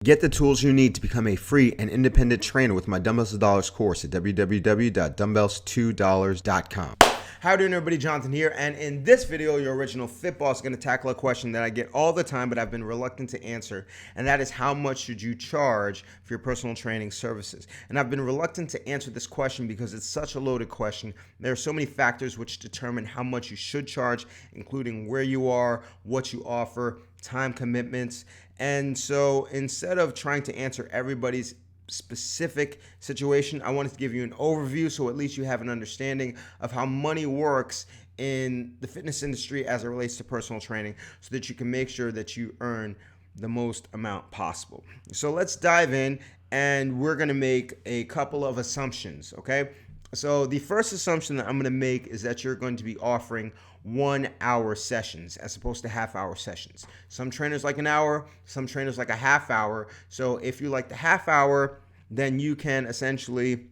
Get the tools you need to become a free and independent trainer with my Dumbbells to Dollars course at www.dumbbells2dollars.com. How you doing, everybody? Jonathan here, and in this video, your original Fit Boss is going to tackle a question that I get all the time, but I've been reluctant to answer, and that is how much should you charge for your personal training services? And I've been reluctant to answer this question because it's such a loaded question. There are so many factors which determine how much you should charge, including where you are, what you offer, time commitments. And so instead of trying to answer everybody's specific situation, I wanted to give you an overview so at least you have an understanding of how money works in the fitness industry as it relates to personal training, so that you can make sure that you earn the most amount possible. So let's dive in, and we're going to make a couple of assumptions, okay? So the first assumption that I'm going to make is that you're going to be offering 1 hour sessions as opposed to half-hour sessions. Some trainers like an hour, some trainers like a half hour. So if you like the half hour, then you can essentially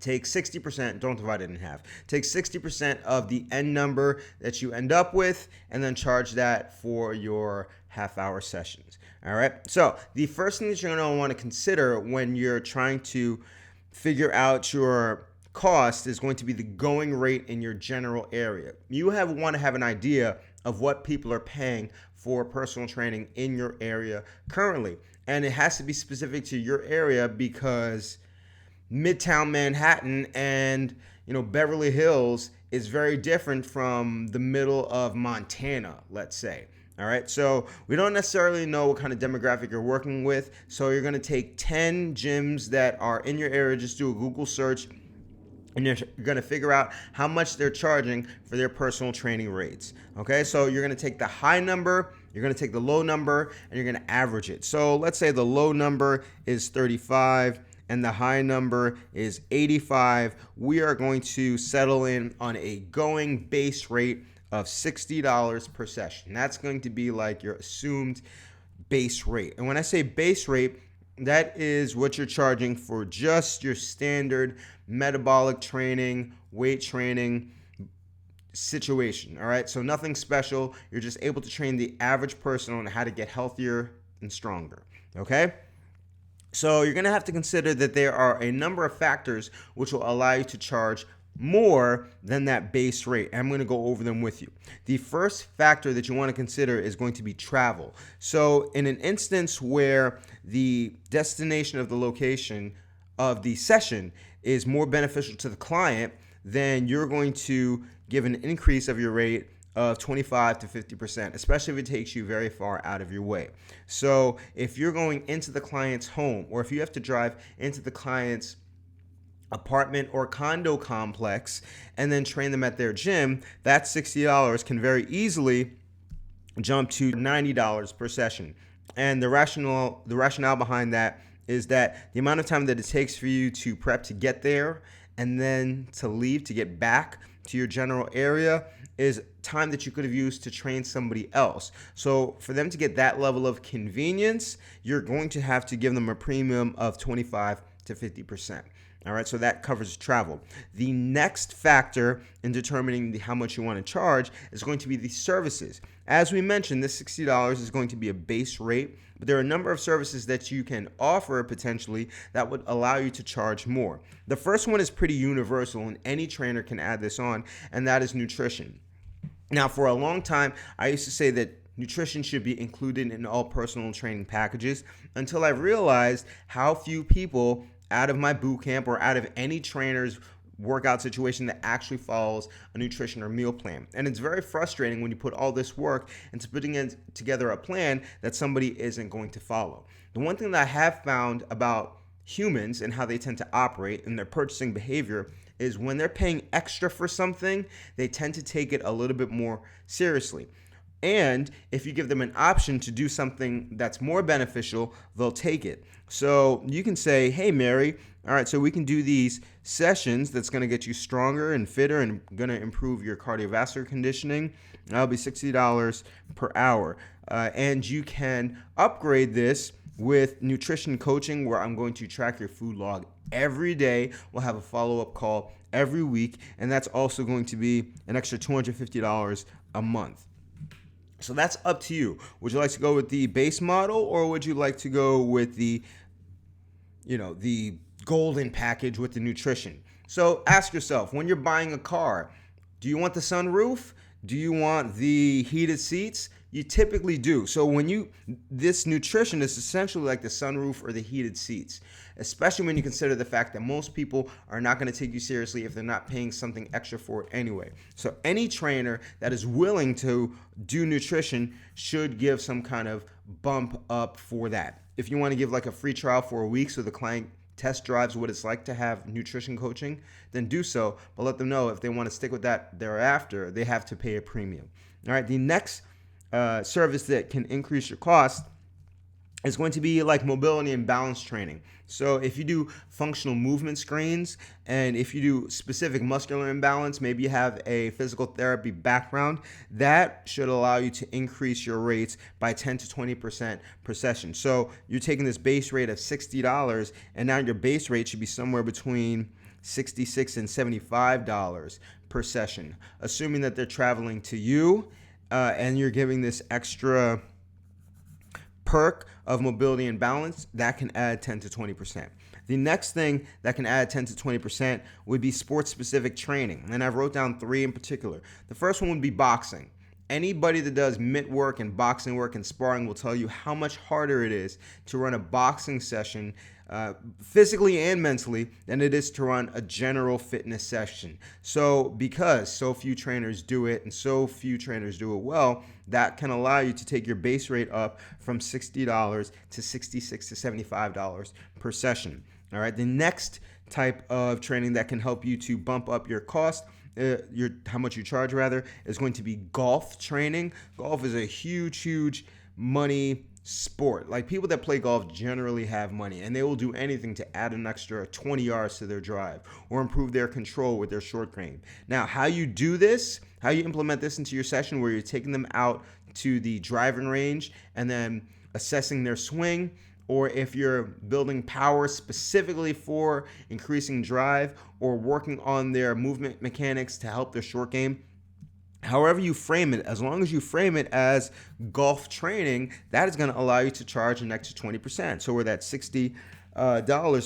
take 60%, don't divide it in half, take 60% of the end number that you end up with and then charge that for your half-hour sessions. All right. So the first thing that you're going to want to consider when you're trying to figure out your cost is going to be the going rate in your general area. You want to have an idea of what people are paying for personal training in your area currently. And it has to be specific to your area because Midtown Manhattan and Beverly Hills is very different from the middle of Montana, let's say. All right, so we don't necessarily know what kind of demographic you're working with. So you're going to take 10 gyms that are in your area, just do a Google search, and you're going to figure out how much they're charging for their personal training rates. Okay, so you're going to take the high number, you're going to take the low number, and you're going to average it. So let's say the low number is 35 and the high number is 85. We are going to settle in on a going base rate of $60 per session. That's going to be like your assumed base rate. And when I say base rate, that is what you're charging for just your standard metabolic training, weight training situation. All right, so nothing special. You're just able to train the average person on how to get healthier and stronger. Okay, so you're going to have to consider that there are a number of factors which will allow you to charge more than that base rate. I'm going to go over them with you. The first factor that you want to consider is going to be travel. So in an instance where the destination of the location of the session is more beneficial to the client, then you're going to give an increase of your rate of 25 to 50%, especially if it takes you very far out of your way. So if you're going into the client's home, or if you have to drive into the client's apartment or condo complex and then train them at their gym, that $60 can very easily jump to $90 per session. And the rationale behind that is that the amount of time that it takes for you to prep to get there and then to leave to get back to your general area is time that you could have used to train somebody else. So for them to get that level of convenience, you're going to have to give them a premium of 25 to 50%. All right, so that covers travel. The next factor in determining how much you want to charge is going to be the services. As we mentioned, this $60 is going to be a base rate, but there are a number of services that you can offer potentially that would allow you to charge more. The first one is pretty universal, and any trainer can add this on, and that is nutrition. Now, for a long time, I used to say that nutrition should be included in all personal training packages until I realized how few people out of my boot camp or out of any trainer's workout situation that actually follows a nutrition or meal plan. And it's very frustrating when you put all this work into putting together a plan that somebody isn't going to follow. The one thing that I have found about humans and how they tend to operate in their purchasing behavior is when they're paying extra for something, they tend to take it a little bit more seriously. And if you give them an option to do something that's more beneficial, they'll take it. So you can say, hey, Mary, all right, so we can do these sessions that's going to get you stronger and fitter and going to improve your cardiovascular conditioning. That'll be $60 per hour. And you can upgrade this with nutrition coaching, where I'm going to track your food log every day. We'll have a follow-up call every week, and that's also going to be an extra $250 a month. So that's up to you. Would you like to go with the base model, or would you like to go with the golden package with the nutrition? So ask yourself, when you're buying a car, do you want the sunroof? Do you want the heated seats? You typically do. So this nutrition is essentially like the sunroof or the heated seats, especially when you consider the fact that most people are not going to take you seriously if they're not paying something extra for it anyway. So any trainer that is willing to do nutrition should give some kind of bump up for that. If you want to give like a free trial for a week so the client test drives what it's like to have nutrition coaching, then do so. But let them know if they want to stick with that thereafter, they have to pay a premium. All right. The next service that can increase your cost is going to be like mobility and balance training. So if you do functional movement screens, and if you do specific muscular imbalance, maybe you have a physical therapy background, that should allow you to increase your rates by 10 to 20% per session. So you're taking this base rate of $60, and now your base rate should be somewhere between $66 and $75 per session, assuming that they're traveling to you and you're giving this extra perk of mobility and balance. That can add 10 to 20%. The next thing that can add 10 to 20% would be sports-specific training, and I wrote down 3 in particular. The first one would be boxing. Anybody that does mitt work and boxing work and sparring will tell you how much harder it is to run a boxing session physically and mentally than it is to run a general fitness session. So because so few trainers do it and so few trainers do it well, that can allow you to take your base rate up from $60 to $66 to $75 per session. All right. The next type of training that can help you to bump up your cost, how much you charge rather, is going to be golf training. Golf is a huge money sport. Like, people that play golf generally have money, and they will do anything to add an extra 20 yards to their drive or improve their control with their short game. Now, how you do this, how you implement this into your session, where you're taking them out to the driving range and then assessing their swing, or if you're building power specifically for increasing drive or working on their movement mechanics to help their short game, however you frame it, as long as you frame it as golf training, that is going to allow you to charge an extra 20%. So where that $60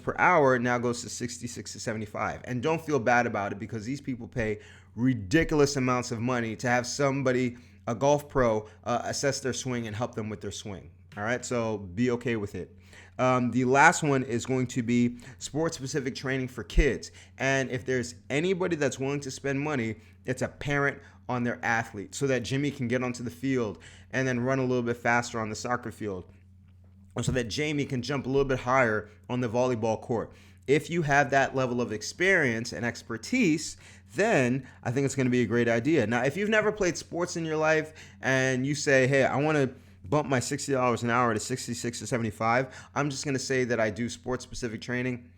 per hour now goes to $66 to $75. And don't feel bad about it, because these people pay ridiculous amounts of money to have somebody, a golf pro, assess their swing and help them with their swing. All right, so be okay with it. The last one is going to be sports-specific training for kids. And if there's anybody that's willing to spend money, it's a parent on their athlete, so that Jimmy can get onto the field and then run a little bit faster on the soccer field, or so that Jamie can jump a little bit higher on the volleyball court. If you have that level of experience and expertise, then I think it's going to be a great idea. Now, if you've never played sports in your life and you say, hey, I want to bump my $60 an hour to $66 to $75, I'm just going to say that I do sports-specific training.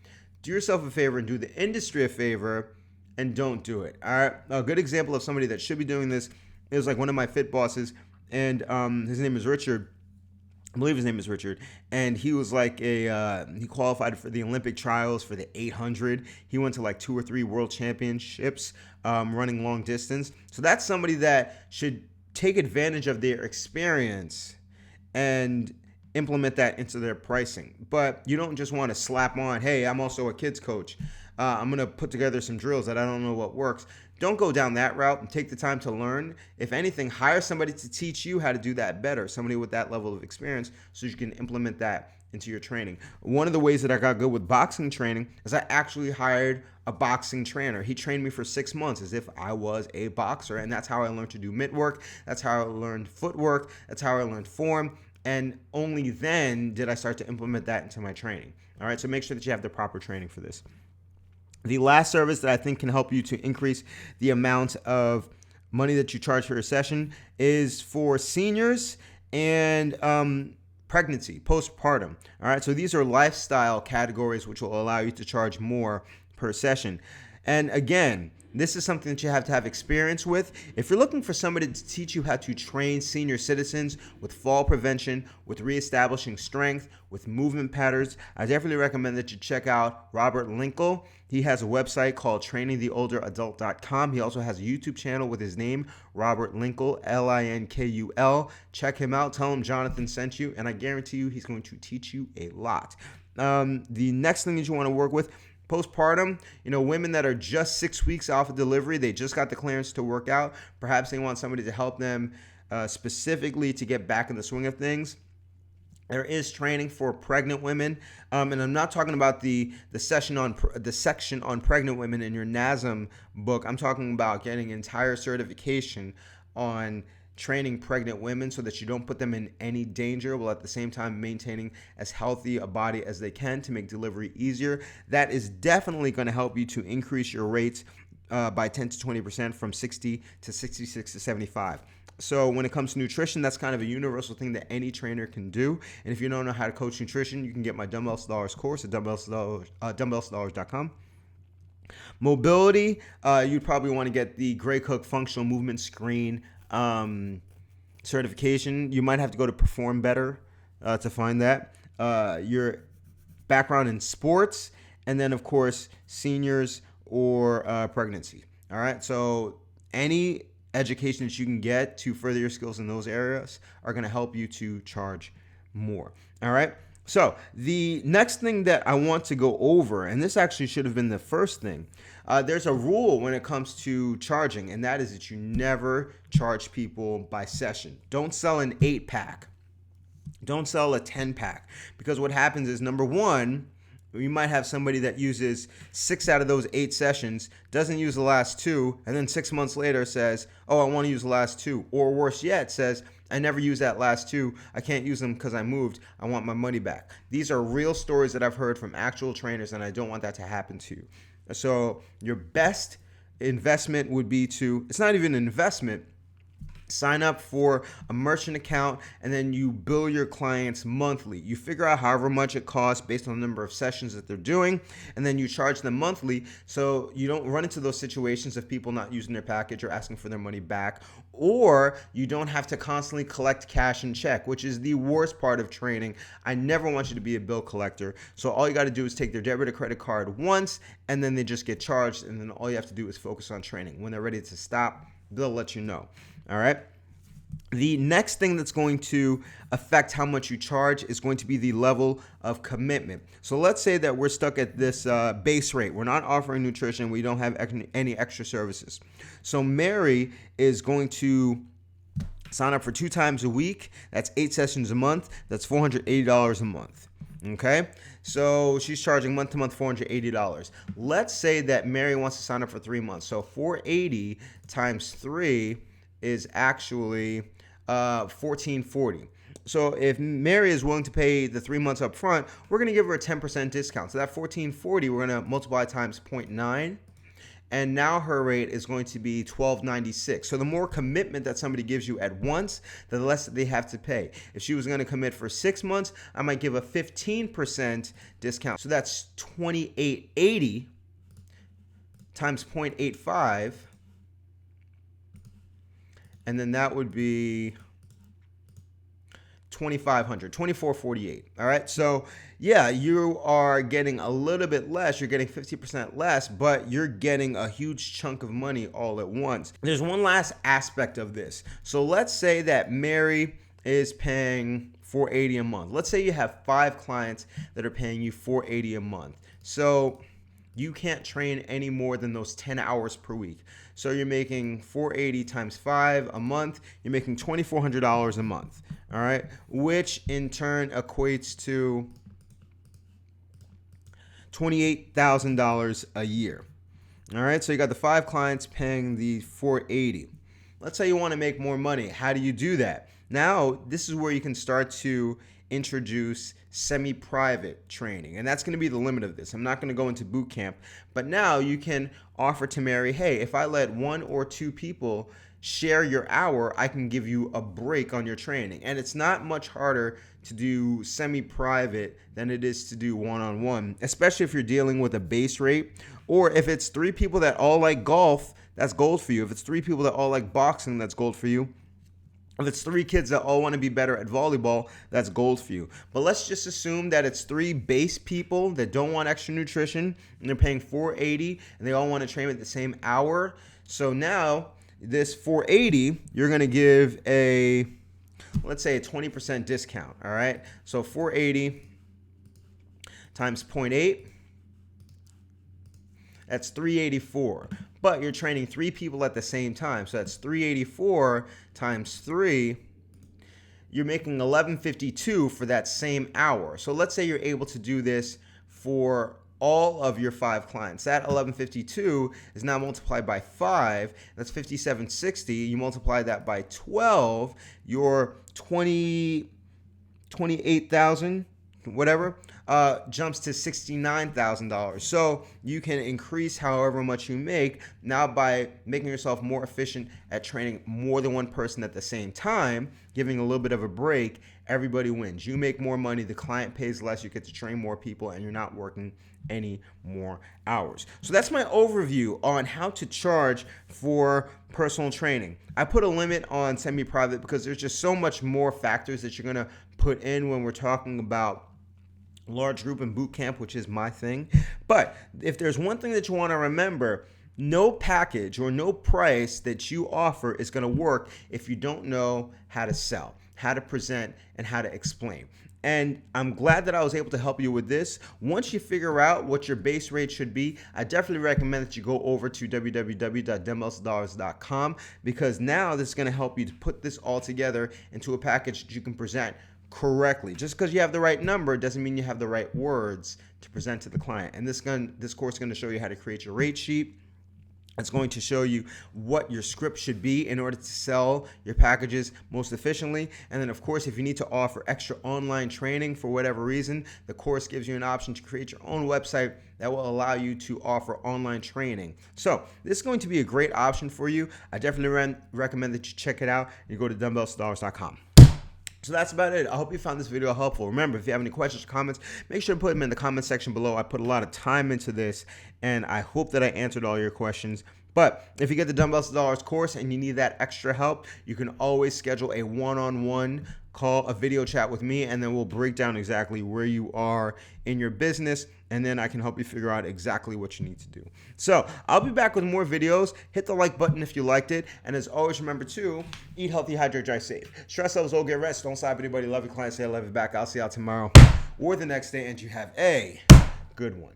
Do yourself a favor and do the industry a favor, and don't do it. All right. A good example of somebody that should be doing this is like one of my fit bosses, and his name is Richard. I believe his name is Richard, and he was like he qualified for the Olympic trials for the 800. He went to like 2 or 3 world championships running long distance. So that's somebody that should take advantage of their experience and implement that into their pricing. But you don't just want to slap on, hey, I'm also a kids coach. I'm going to put together some drills that I don't know what works. Don't go down that route, and take the time to learn. If anything, hire somebody to teach you how to do that better, somebody with that level of experience, so you can implement that into your training. One of the ways that I got good with boxing training is I actually hired a boxing trainer. He trained me for 6 months as if I was a boxer, and that's how I learned to do mitt work. That's how I learned footwork. That's how I learned form. And only then did I start to implement that into my training. All right, so make sure that you have the proper training for this. The last service that I think can help you to increase the amount of money that you charge for a session is for seniors and pregnancy, postpartum. All right, so these are lifestyle categories which will allow you to charge more per session. And again, This is something that you have to have experience with. If you're looking for somebody to teach you how to train senior citizens with fall prevention, with reestablishing strength, with movement patterns, I definitely recommend that you check out Robert Linkle. He has a website called trainingtheolderadult.com. He also has a YouTube channel with his name, Robert Linkle, Linkul. Check him out. Tell him Jonathan sent you, and I guarantee you he's going to teach you a lot. The next thing that you want to work with, postpartum, women that are just 6 weeks off of delivery, they just got the clearance to work out. Perhaps they want somebody to help them specifically to get back in the swing of things. There is training for pregnant women, and I'm not talking about the section on pregnant women in your NASM book. I'm talking about getting an entire certification on training pregnant women so that you don't put them in any danger, while at the same time maintaining as healthy a body as they can to make delivery easier. That is definitely going to help you to increase your rates by 10 to 20% from 60 to 66 to 75. So when it comes to nutrition, that's kind of a universal thing that any trainer can do. And if you don't know how to coach nutrition, you can get my Dumbbells to Dollars course at dumbbellstodollars.com. Mobility, you'd probably want to get the Gray Cook Functional Movement Screen certification. You might have to go to Perform Better to find that. Your background in sports, and then of course seniors or pregnancy. All right, so any education that you can get to further your skills in those areas are going to help you to charge more. All right, so the next thing that I want to go over, and this actually should have been the first thing, there's a rule when it comes to charging, and that is that you never charge people by session. Don't sell an 8-pack. Don't sell a 10-pack, because what happens is, number one, you might have somebody that uses 6 out of those 8 sessions, doesn't use the last 2, and then 6 months later says, oh, I want to use the last 2. Or worse yet, says, I never used that last 2. I can't use them because I moved. I want my money back. These are real stories that I've heard from actual trainers, and I don't want that to happen to you. So your best investment would be to, it's not even an investment, sign up for a merchant account, and then you bill your clients monthly. You figure out however much it costs based on the number of sessions that they're doing, and then you charge them monthly so you don't run into those situations of people not using their package or asking for their money back, or you don't have to constantly collect cash and check, which is the worst part of training. I never want you to be a bill collector. So all you got to do is take their debit or credit card once, and then they just get charged, and then all you have to do is focus on training. When they're ready to stop, they'll let you know. All right. The next thing that's going to affect how much you charge is going to be the level of commitment. So let's say that we're stuck at this base rate. We're not offering nutrition. We don't have any extra services. So Mary is going to sign up for 2 times a week. That's 8 sessions a month. That's $480 a month. Okay, so she's charging month to month $480. Let's say that Mary wants to sign up for 3 months. So 480 times 3 is actually $1,440. So if Mary is willing to pay the 3 months up front, we're going to give her a 10% discount. So that $1,440, we're going to multiply times 0.9. And now her rate is going to be $1,296. So the more commitment that somebody gives you at once, the less that they have to pay. If she was going to commit for 6 months, I might give a 15% discount. So that's $2,880 times 0.85. And then that would be $2,500, $2,448. All right. So yeah, you are getting a little bit less. You're getting 50% less, but you're getting a huge chunk of money all at once. There's one last aspect of this. So let's say that Mary is paying $480 a month. Let's say you have 5 clients that are paying you $480 a month. So you can't train any more than those 10 hours per week. So you're making $480 times 5 a month. You're making $2,400 a month. All right, which in turn equates to $28,000 a year. All right, so you got the 5 clients paying the $480. Let's say you want to make more money. How do you do that? Now, this is where you can start to introduce semi-private training, and that's going to be the limit of this. I'm not going to go into boot camp, but now you can offer to Mary, hey, if I let 1 or 2 people share your hour, I can give you a break on your training. And it's not much harder to do semi-private than it is to do one-on-one, especially if you're dealing with a base rate, or if it's 3 people that all like golf, that's gold for you. If it's 3 people that all like boxing, that's gold for you. If it's 3 kids that all want to be better at volleyball, that's gold for you. But let's just assume that it's 3 base people that don't want extra nutrition, and they're paying $480, and they all want to train at the same hour. So now this $480, you're going to give a, let's say, a 20% discount. All right. So $480 times 0.8, that's $384. But you're training 3 people at the same time. So that's $384 times 3. You're making $1152 for that same hour. So let's say you're able to do this for all of your 5 clients. That $1152 is now multiplied by 5. That's $5760. You multiply that by 12, your 28,000, whatever, jumps to $69,000. So you can increase however much you make now by making yourself more efficient at training more than one person at the same time, giving a little bit of a break. Everybody wins. You make more money, the client pays less, you get to train more people, and you're not working any more hours. So that's my overview on how to charge for personal training. I put a limit on semi-private because there's just so much more factors that you're going to put in when we're talking about large group and boot camp, which is my thing. But if there's one thing that you want to remember, no package or no price that you offer is going to work if you don't know how to sell, how to present, and how to explain. And I'm glad that I was able to help you with this. Once you figure out what your base rate should be, I definitely recommend that you go over to www.dumbbellsdollars.com, because now this is going to help you to put this all together into a package that you can present correctly. Just because you have the right number doesn't mean you have the right words to present to the client. And this course is going to show you how to create your rate sheet. It's going to show you what your script should be in order to sell your packages most efficiently. And then, of course, if you need to offer extra online training for whatever reason, the course gives you an option to create your own website that will allow you to offer online training. So this is going to be a great option for you. I definitely recommend that you check it out. You go to dumbbellsdollars.com. So that's about it. I hope you found this video helpful. Remember, if you have any questions or comments, make sure to put them in the comment section below. I put a lot of time into this, and I hope that I answered all your questions. But if you get the Dumbbells to Dollars course and you need that extra help, you can always schedule a one-on-one call, a video chat with me, and then we'll break down exactly where you are in your business, and then I can help you figure out exactly what you need to do. So I'll be back with more videos. Hit the like button if you liked it, and as always, remember to eat healthy, hydrate, dry, safe. Stress levels low, get rest. Don't stop anybody. Love your clients. Say I love you back. I'll see y'all tomorrow or the next day, and you have a good one.